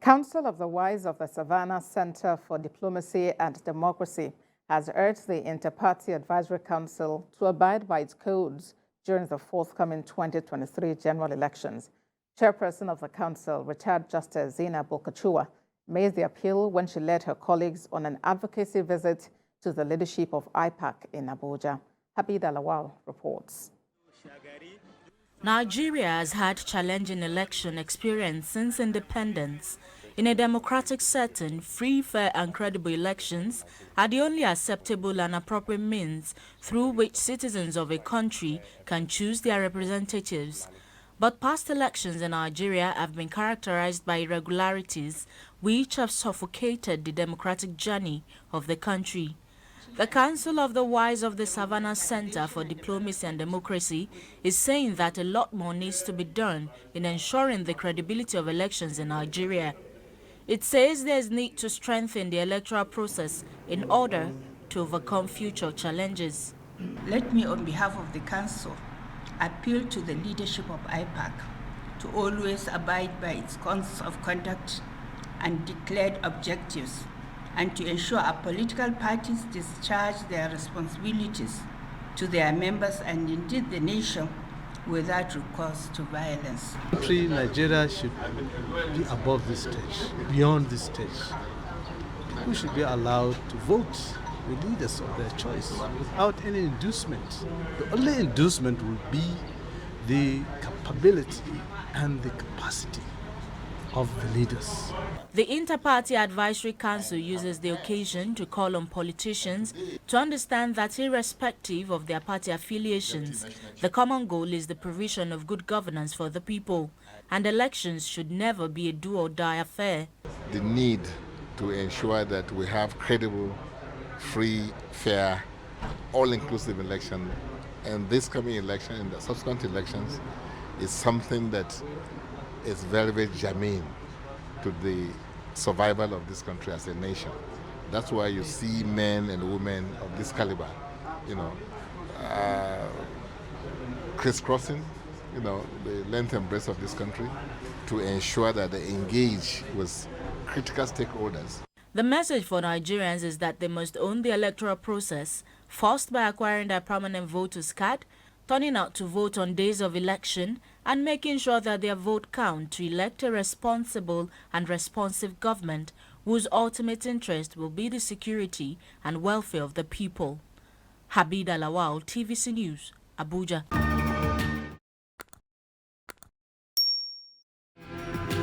Council of the Wise of the Savannah Centre for Diplomacy and Democracy has urged the Inter-Party Advisory Council to abide by its codes during the forthcoming 2023 general elections. Chairperson of the council, retired Justice ZAINAB BULKACHUWA, made the appeal when she led her colleagues on an advocacy visit to the leadership of IPAC in Abuja. Habida Lawal reports. Nigeria has had challenging election experience since independence. In a democratic setting, free, fair and credible elections are the only acceptable and appropriate means through which citizens of a country can choose their representatives. But past elections in Nigeria have been characterized by irregularities which have suffocated the democratic journey of the country. The Council of the Wise of the Savannah Centre for Diplomacy and Democracy is saying that a lot more needs to be done in ensuring the credibility of elections in Nigeria. It says there is need to strengthen the electoral process in order to overcome future challenges. Let me, on behalf of the Council, appeal to the leadership of IPAC to always abide by its codes of conduct and declared objectives, and to ensure our political parties discharge their responsibilities to their members and indeed the nation without recourse to violence. Nigeria should be above this stage, beyond this stage. People should be allowed to vote the leaders of their choice without any inducement. The only inducement will be the capability and the capacity of the leaders. The Inter-Party Advisory Council uses the occasion to call on politicians to understand that irrespective of their party affiliations, the common goal is the provision of good governance for the people, and elections should never be a do-or-die affair. The need to ensure that we have credible, free, fair, all-inclusive election, and this coming election and the subsequent elections is something that is very, very germane to the survival of this country as a nation. That's why you see men and women of this caliber, crisscrossing, the length and breadth of this country to ensure that they engage with critical stakeholders. The message for Nigerians is that they must own the electoral process, first by acquiring their permanent voters card, turning out to vote on days of election, and making sure that their vote counts to elect a responsible and responsive government whose ultimate interest will be the security and welfare of the people. Habida Lawal, TVC News, Abuja.